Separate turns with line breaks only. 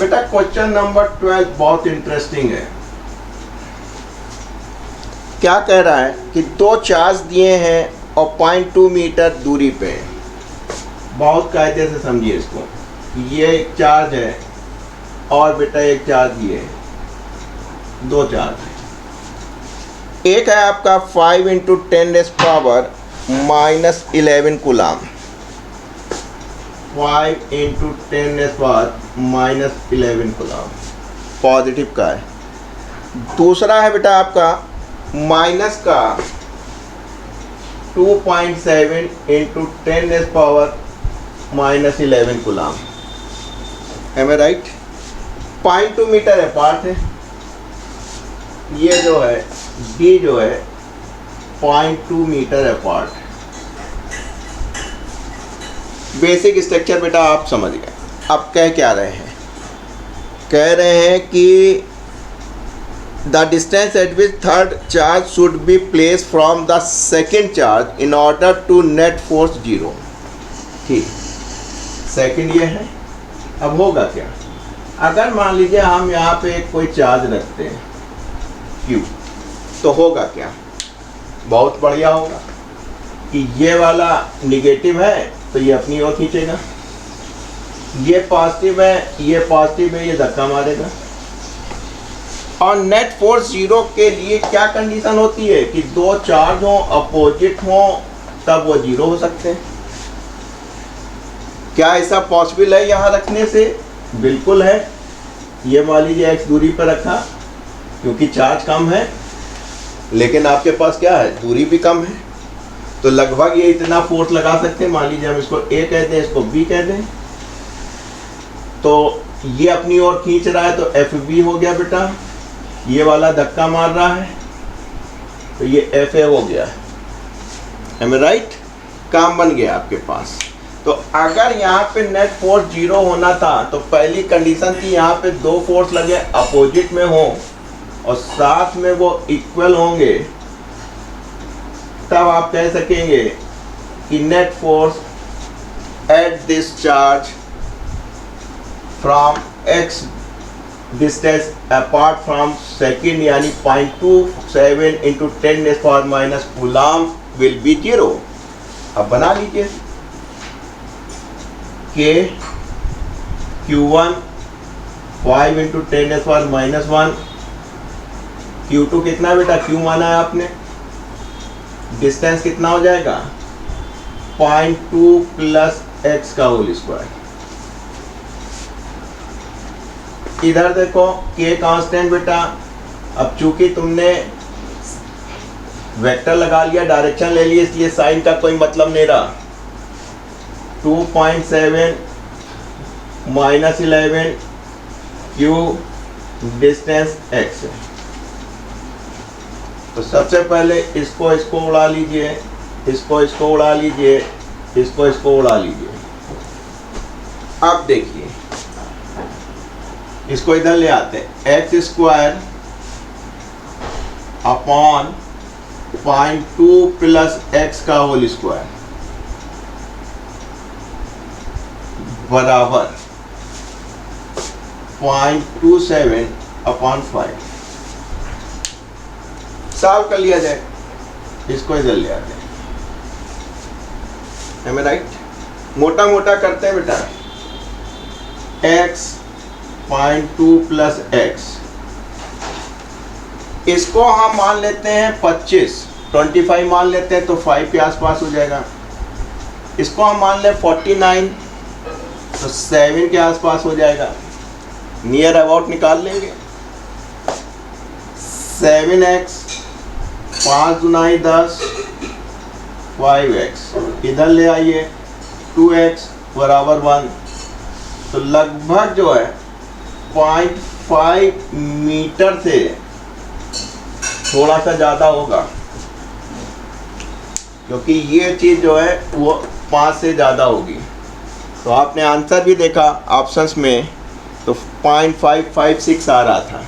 बेटा question number 12 बहुत interesting है। क्या कह रहा है कि दो चार्ज दिए हैं और 0.2 मीटर दूरी पे। बहुत कायदे से समझिए इसको। ये एक चार्ज है और बेटा एक चार्ज ये है, दो चार्ज है। एक है आपका 5 × 10⁻⁻11 कूलाम, 5 × 10⁻⁻11 कूलाम पॉजिटिव का है। दूसरा है बेटा आपका माइनस का 2.7 × 10⁻⁻11 कूलाम। एम आई राइट? 0.2 मीटर अपार्ट है। ये जो है डी जो है 0.2 मीटर अपार्ट। बेसिक स्ट्रक्चर बेटा आप समझ गए। अब कह क्या रहे हैं? कह रहे हैं कि the distance at which third charge should be place from the second charge in order to net force 0। ठीक, सेकेंड ये है। अब होगा क्या? अगर मान लीजिए हम यहाँ पे कोई चार्ज रखते हैं Q, तो होगा क्या? बहुत बढ़िया होगा कि ये वाला निगेटिव है तो ये अपनी ओर खींचेगा, ये पॉजिटिव है, ये पॉजिटिव है, ये धक्का मारेगा। और नेट फोर्स 0 के लिए क्या कंडीशन होती है कि दो चार्ज हो, अपोजिट हो, तब वो 0 हो सकते हैं। क्या ऐसा पॉसिबल है यहाँ रखने से? बिल्कुल है। ये मान लीजिए x दूरी पर रखा क्योंकि चार्ज कम है, लेकिन आपके पास क्या है, दूरी भी कम है, तो लगभग ये इतना फोर्स लगा सकते हैं। मान लीजिए हम इसको A कह दें, इसको B कह दें, तो ये अपनी ओर खींच रहा है तो FB हो गया बेटा। ये वाला धक्का मार रहा है तो ये FA हो गया। एम आई राइट? काम बन गया आपके पास। तो अगर यहाँ पे नेट फोर्स 0 होना था तो पहली कंडीशन थी यहाँ पे दो फोर्स लगे अपोजिट में हो और साथ में वो इक्वल होंगे, तब आप कह सकेंगे कि net force at this charge from x distance apart from second यानी 0.27 × 10⁻⁻⁻ कूलाम विल बी 0। अब बना लीजिए K Q1 5 × 10⁻⁻1, Q2 कितना बेटा? Q माना है आपने, डिस्टेंस कितना हो जाएगा? 0.2 + x का होल स्क्वायर। इधर देखो K कांस्टेंट बेटा। अब चूंकि तुमने वेक्टर लगा लिया, डायरेक्शन ले लिया, इसलिए साइन का कोई मतलब नहीं रहा। 2.7 - 11 Q डिस्टेंस x। तो सबसे पहले इसको उड़ा लीजिए, इसको उड़ा लीजिए, इसको उड़ा लीजिए। अब देखिए इसको इधर ले आते हैं। x² अपॉन 0.2 + x का होल स्क्वायर बराबर 0.27/5। सॉल्व कर लिया जाए। इसको इधर ले आते हैं। एम आई राइट? मोटा मोटा करते हैं बेटा। x 0.2 + x, इसको हम मान लेते हैं 25 मान लेते हैं तो 5 के आसपास हो जाएगा। इसको हम मान लें 49 तो 7 के आसपास हो जाएगा। नियर अबाउट निकाल लेंगे। 7x 5 दूनी 10, 5x इधर ले आइए, 2x बराबर 1, तो लगभग जो है 0.5 मीटर से थोड़ा सा ज़्यादा होगा, क्योंकि ये चीज़ जो है वो 5 से ज़्यादा होगी। तो आपने आंसर भी देखा ऑप्शंस में, तो 0.556 आ रहा था।